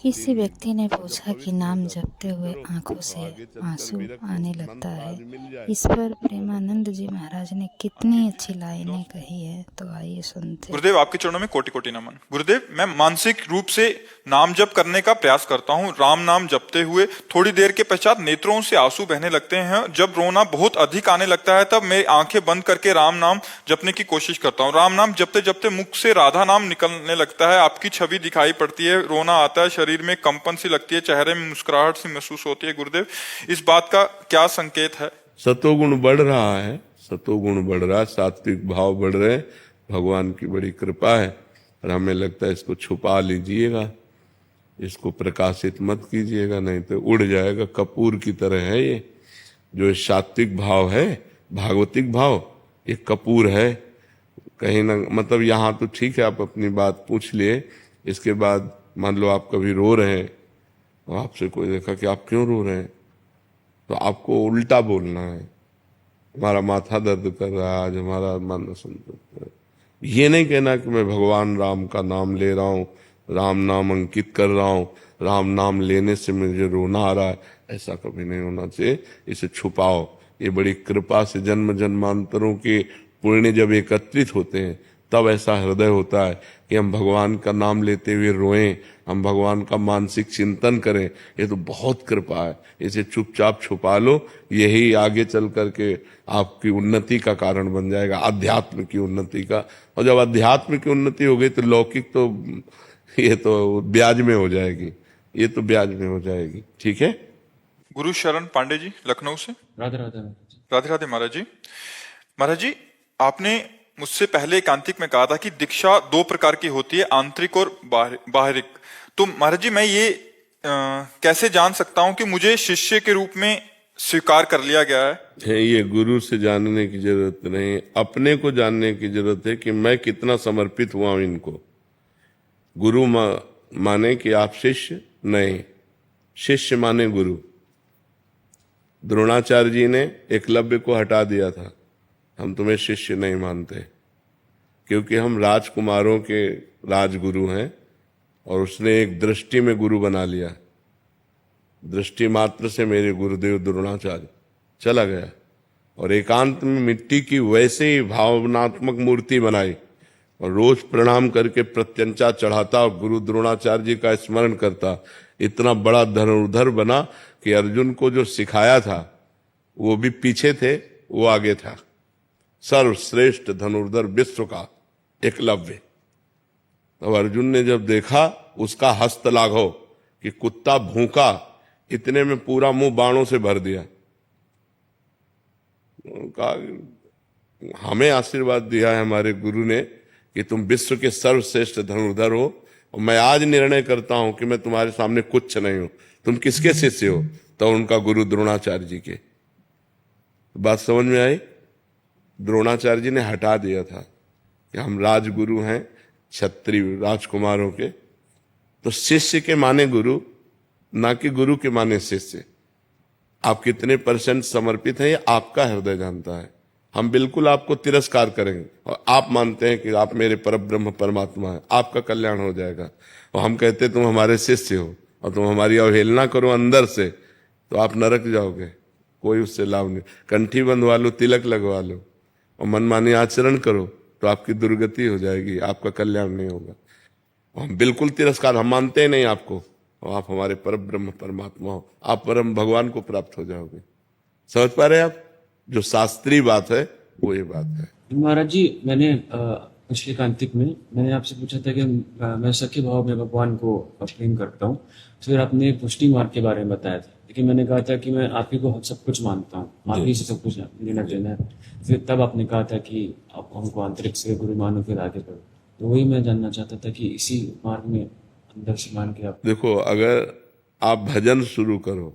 किसी व्यक्ति ने पूछा कि नाम जपते हुए आंखों से आंसू आने लगता है। इस पर प्रेमानंद जी महाराज ने कितनी अच्छी लाइनें कही है, तो आइए सुनते हैं। गुरुदेव, आपके चरणों में कोटि कोटि नमन। गुरुदेव, मैं मानसिक रूप से नाम जप करने का प्रयास करता हूँ। राम नाम जपते हुए थोड़ी देर के पश्चात नेत्रों से आंसू बहने लगते हैं। जब रोना बहुत अधिक आने लगता है तब मैं आंखें बंद करके राम नाम जपने की कोशिश करता हूँ। राम नाम जपते जपते मुख से राधा नाम निकलने लगता है। आपकी छवि दिखाई पड़ती है, रोना आता है, शरीर में कंपन सी लगती है, चेहरे में मुस्कुराहट सी महसूस होती है। गुरुदेव, इस बात का क्या संकेत है? सतोगुण बढ़ रहा है, सतोगुण बढ़ रहा है, सात्विक भाव बढ़ रहे हैं। भगवान की बड़ी कृपा है और हमें लगता है इसको छुपा लीजिएगा, इसको प्रकाशित मत कीजिएगा, नहीं तो उड़ जाएगा। कपूर की तरह है ये। जो सात्विक भाव है, भागवतिक भाव, ये कपूर है। कहीं ना मतलब यहाँ तो ठीक है, आप अपनी बात पूछ लिए। इसके बाद मान लो आप कभी रो रहे हैं और आपसे कोई देखा कि आप क्यों रो रहे हैं, तो आपको उल्टा बोलना है, हमारा माथा दर्द कर रहा है आज, हमारा मन संतुष्ट। ये नहीं कहना कि मैं भगवान राम का नाम ले रहा हूँ, राम नाम अंकित कर रहा हूँ, राम नाम लेने से मुझे रोना आ रहा है। ऐसा कभी नहीं होना चाहिए। इसे छुपाओ। ये बड़ी कृपा से जन्म जन्मांतरों के पुण्य जब एकत्रित होते हैं तब ऐसा हृदय होता है कि हम भगवान का नाम लेते हुए रोएं, हम भगवान का मानसिक चिंतन करें। ये तो बहुत कृपा है। इसे चुपचाप छुपा लो, यही आगे चल करके आपकी उन्नति का कारण बन जाएगा, अध्यात्म की उन्नति का। और जब अध्यात्म की उन्नति हो गई तो लौकिक तो ये तो ब्याज में हो जाएगी, ये तो ब्याज में हो जाएगी। ठीक है। गुरु शरण पांडे जी, लखनऊ से। राधे राधे महाराज जी। राधे राधे महाराज जी। महाराज जी, आपने मुझसे पहले एकांतिक में कहा था कि दीक्षा दो प्रकार की होती है, आंतरिक और बाहरिक। तो महाराज जी, मैं ये कैसे जान सकता हूं कि मुझे शिष्य के रूप में स्वीकार कर लिया गया है? ये गुरु से जानने की जरूरत नहीं, अपने को जानने की जरूरत है कि मैं कितना समर्पित हुआ हूं इनको। गुरु माने कि आप शिष्य नहीं, शिष्य माने गुरु। द्रोणाचार्य जी ने एकलव्य को हटा दिया था, हम तुम्हें शिष्य नहीं मानते, क्योंकि हम राजकुमारों के राजगुरु हैं। और उसने एक दृष्टि में गुरु बना लिया, दृष्टि मात्र से मेरे गुरुदेव द्रोणाचार्य चला गया और एकांत में मिट्टी की वैसे ही भावनात्मक मूर्ति बनाई और रोज प्रणाम करके प्रत्यंचा चढ़ाता और गुरु द्रोणाचार्य जी का स्मरण करता। इतना बड़ा धनुर्धर बना कि अर्जुन को जो सिखाया था वो भी पीछे थे, वो आगे था। सर्वश्रेष्ठ धनुर्धर विश्व का एकलव्य। तो अर्जुन ने जब देखा उसका हस्त लाघव कि कुत्ता भूखा, इतने में पूरा मुंह बाणों से भर दिया। कहा हमें आशीर्वाद दिया है हमारे गुरु ने कि तुम विश्व के सर्वश्रेष्ठ धनुर्धर हो, और मैं आज निर्णय करता हूं कि मैं तुम्हारे सामने कुछ नहीं हूं। तुम किसके शिष्य हो? तो उनका गुरु द्रोणाचार्य जी के। बात समझ में आई? द्रोणाचार्य जी ने हटा दिया था कि हम राजगुरु हैं, क्षत्रिय राजकुमारों के। तो शिष्य के माने गुरु, ना कि गुरु के माने शिष्य। आप कितने परसेंट समर्पित हैं ये आपका हृदय जानता है। हम बिल्कुल आपको तिरस्कार करेंगे और आप मानते हैं कि आप मेरे परब्रह्म परमात्मा हैं, आपका कल्याण हो जाएगा। और हम कहते तुम हमारे शिष्य हो और तुम हमारी अवहेलना करो अंदर से, तो आप नरक जाओगे, कोई उससे लाभ नहीं। कंठी बंधवा लो, तिलक लगवा लो और मनमानी आचरण करो तो आपकी दुर्गति हो जाएगी, आपका कल्याण नहीं होगा। हम बिल्कुल तिरस्कार, हम मानते ही नहीं आपको, और आप हमारे परब्रह्म परमात्मा हो, आप परम भगवान को प्राप्त हो जाओगे। समझ पा रहे हैं आप? जो शास्त्रीय बात है वो ये बात है। महाराज जी, मैंने पिछले कांतिक में मैंने आपसे पूछा था कि मैं सख्य भाव में भगवान को प्रेम करता हूँ। फिर आपने पुष्टि मार्ग के बारे में बताया था, लेकिन मैंने कहा था कि मैं आप ही को सब कुछ मानता हूँ, आप ही से सब कुछ लेना देना है। फिर तब आपने कहा था कि आप हमको आंतरिक से गुरु मानो, फिर आगे बढ़ो। तो वही मैं जानना चाहता था कि इसी मार्ग में अंदर से मान के आप। देखो, अगर आप भजन शुरू करो,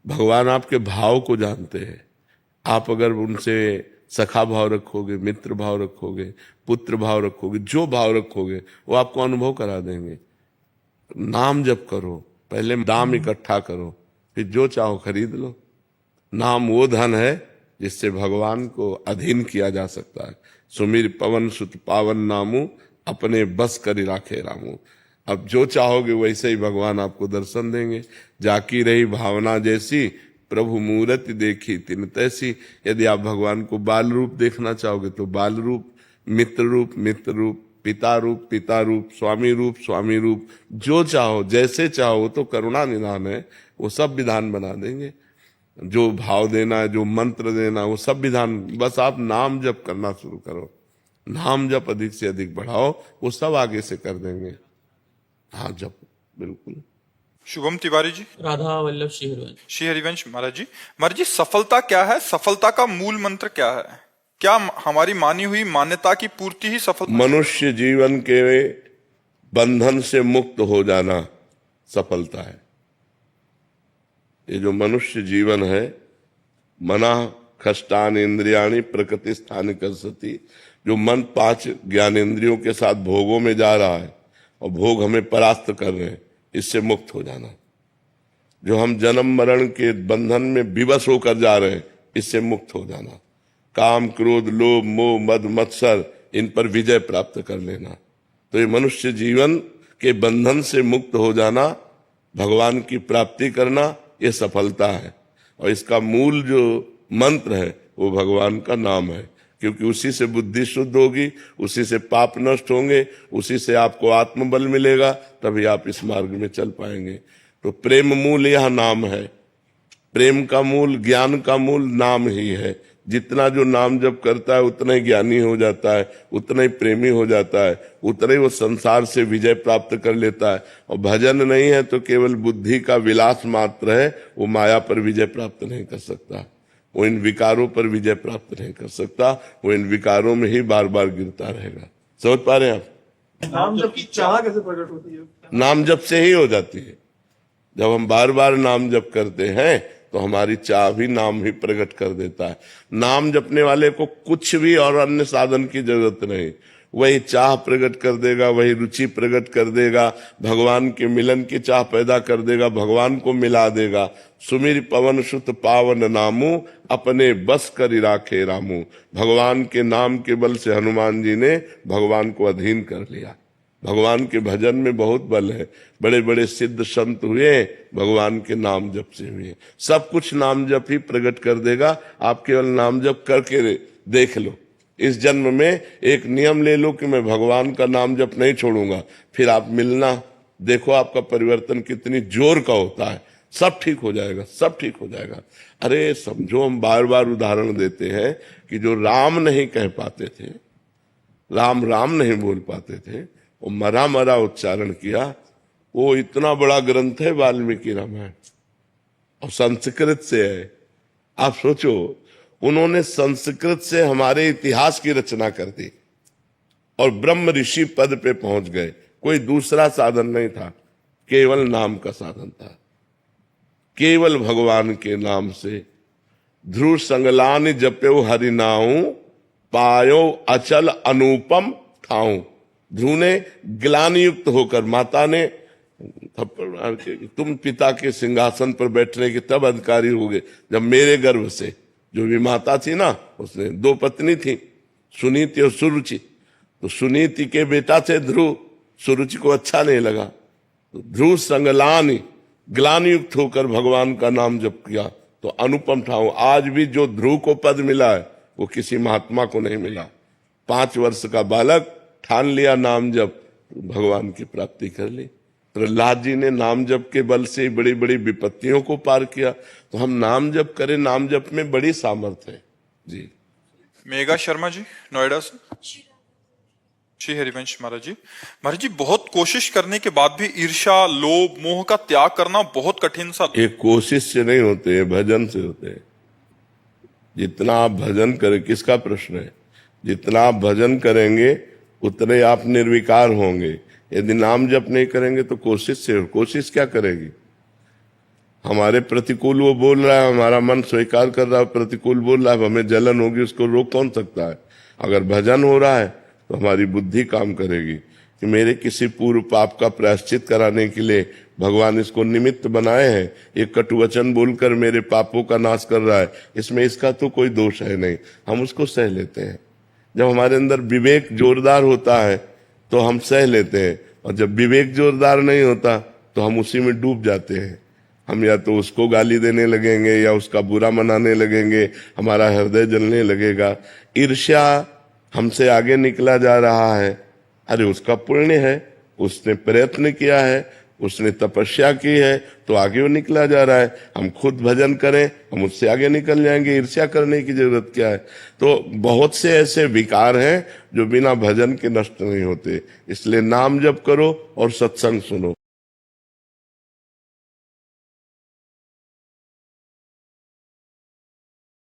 भगवान आपके भाव को जानते हैं। आप अगर उनसे सखा भाव रखोगे, मित्र भाव रखोगे, पुत्र भाव रखोगे, जो भाव रखोगे वो आपको अनुभव करा देंगे। नाम जप करो, पहले दाम इकट्ठा करो, फिर जो चाहो खरीद लो। नाम वो धन है जिससे भगवान को अधीन किया जा सकता है। सुमिर पवन सुत पावन नामू, अपने बस करी राखे रामू। अब जो चाहोगे वैसे ही भगवान आपको दर्शन देंगे। जाकी रही भावना जैसी, प्रभु मूर्ति देखी तिन तैसी। यदि आप भगवान को बाल रूप देखना चाहोगे तो बाल रूप, मित्र रूप मित्र रूप, पिता रूप पिता रूप, स्वामी रूप स्वामी रूप, जो चाहो जैसे चाहो। वो तो करुणा निधान है, वो सब विधान बना देंगे। जो भाव देना है, जो मंत्र देना, वो सब विधान। बस आप नाम जप करना शुरू करो, नाम जप अधिक से अधिक बढ़ाओ, वो सब आगे से कर देंगे। हाँ जप, बिल्कुल। शुभम तिवारी जी। राधा वल्लभ श्री हरिवंश। श्री हरिवंश महाराज जी सफलता क्या है? सफलता का मूल मंत्र क्या है? क्या हमारी मानी हुई मान्यता की पूर्ति ही सफलता? मनुष्य जीवन के बंधन से मुक्त हो जाना सफलता है। ये जो मनुष्य जीवन है, मना खष्टान इंद्रियाणी प्रकृति स्थान कर्षति, जो मन 5 ज्ञानेंद्रियों के साथ भोगों में जा रहा है और भोग हमें परास्त कर रहे हैं, इससे मुक्त हो जाना। जो हम जन्म मरण के बंधन में विवश होकर जा रहे हैं, इससे मुक्त हो जाना। काम क्रोध लोभ मोह मद मत्सर, इन पर विजय प्राप्त कर लेना। तो ये मनुष्य जीवन के बंधन से मुक्त हो जाना, भगवान की प्राप्ति करना, ये सफलता है। और इसका मूल जो मंत्र है वो भगवान का नाम है, क्योंकि उसी से बुद्धि शुद्ध होगी, उसी से पाप नष्ट होंगे, उसी से आपको आत्मबल मिलेगा, तभी आप इस मार्ग में चल पाएंगे। तो प्रेम मूल यह नाम है। प्रेम का मूल, ज्ञान का मूल नाम ही है। जितना जो नाम जप करता है उतना ही ज्ञानी हो जाता है, उतना ही प्रेमी हो जाता है, उतना ही वो संसार से विजय प्राप्त कर लेता है। और भजन नहीं है तो केवल बुद्धि का विलास मात्र है, वो माया पर विजय प्राप्त नहीं कर सकता, वो इन विकारों पर विजय प्राप्त नहीं कर सकता, वो इन विकारों में ही बार बार गिरता रहेगा। समझ पा रहे हैं आप? नाम जप की चाह कैसे प्रकट होती है? नाम जप से ही हो जाती है। जब हम बार बार नाम जप करते हैं तो हमारी चाह भी नाम ही प्रकट कर देता है। नाम जपने वाले को कुछ भी और अन्य साधन की जरूरत नहीं, वही चाह प्रकट कर देगा, वही रुचि प्रकट कर देगा, भगवान के मिलन की चाह पैदा कर देगा, भगवान को मिला देगा। सुमिर पवन सुत पावन नामू, अपने बस कर राखे रामू। भगवान के नाम के बल से हनुमान जी ने भगवान को अधीन कर लिया। भगवान के भजन में बहुत बल है। बड़े बड़े सिद्ध संत हुए भगवान के नाम जप से हुए। सब कुछ नाम जप ही प्रकट कर देगा। आप केवल नाम जप करके देख लो। इस जन्म में एक नियम ले लो कि मैं भगवान का नाम जप नहीं छोड़ूंगा, फिर आप मिलना, देखो आपका परिवर्तन कितनी जोर का होता है। सब ठीक हो जाएगा, सब ठीक हो जाएगा। अरे समझो, हम बार बार उदाहरण देते हैं कि जो राम नहीं कह पाते थे, राम राम नहीं बोल पाते थे, वो मरा मरा उच्चारण किया। वो इतना बड़ा ग्रंथ है वाल्मीकि रामायण, और संस्कृत से है। आप सोचो, उन्होंने संस्कृत से हमारे इतिहास की रचना कर दी और ब्रह्म ऋषि पद पे पहुंच गए। कोई दूसरा साधन नहीं था, केवल नाम का साधन था। केवल भगवान के नाम से ध्रुव संगलान जप्यो हरि नाऊ, पायो अचल अनुपम ठाऊ। ध्रुव ने ग्लानि युक्त होकर, माता ने थप्पड़ मार के, तुम पिता के सिंहासन पर बैठने के तब अधिकारी हो गए जब मेरे गर्भ से, जो भी माता थी ना, उसने 2 पत्नी थी, सुनीति और सुरुचि। तो सुनीति के बेटा थे ध्रुव, सुरुचि को अच्छा नहीं लगा, तो ध्रुव संगलानि, ग्लानि युक्त होकर भगवान का नाम जप किया, तो अनुपम ठाऊ। आज भी जो ध्रुव को पद मिला है वो किसी महात्मा को नहीं मिला। 5 वर्ष का बालक ठान लिया नाम जप, भगवान की प्राप्ति कर ली। प्रहलाद जी ने नाम जप के बल से बड़ी बड़ी विपत्तियों को पार किया। तो हम नाम जप करें, नाम जप में बड़ी सामर्थ्य है जी। मेघा शर्मा जी नोएडा से। श्री हरिवंश महाराज जी बहुत कोशिश करने के बाद भी ईर्ष्या लोभ मोह का त्याग करना बहुत कठिन सा। ये कोशिश से नहीं होते, भजन से होते हैं। जितना आप भजन करें, किसका प्रश्न है, जितना आप भजन करेंगे उतने आप निर्विकार होंगे। यदि नाम जप नहीं करेंगे तो कोशिश से, कोशिश क्या करेगी? हमारे प्रतिकूल वो बोल रहा है, हमारा मन स्वीकार कर रहा है, प्रतिकूल बोल रहा है, हमें जलन होगी, उसको रोक कौन सकता है? अगर भजन हो रहा है तो हमारी बुद्धि काम करेगी कि मेरे किसी पूर्व पाप का प्रायश्चित कराने के लिए भगवान इसको निमित्त बनाए हैं। एक कटुवचन बोलकर मेरे पापों का नाश कर रहा है, इसमें इसका तो कोई दोष है नहीं, हम उसको सह लेते हैं। जब हमारे अंदर विवेक जोरदार होता है तो हम सह लेते हैं। और जब विवेक जोरदार नहीं होता तो हम उसी में डूब जाते हैं। हम या तो उसको गाली देने लगेंगे या उसका बुरा मनाने लगेंगे, हमारा हृदय जलने लगेगा। ईर्ष्या, हमसे आगे निकला जा रहा है, अरे उसका पुण्य है, उसने प्रयत्न किया है, उसने तपस्या की है तो आगे वो निकला जा रहा है। हम खुद भजन करें, हम उससे आगे निकल जाएंगे, ईर्ष्या करने की जरूरत क्या है। तो बहुत से ऐसे विकार हैं जो बिना भजन के नष्ट नहीं होते। इसलिए नाम जप करो और सत्संग सुनो।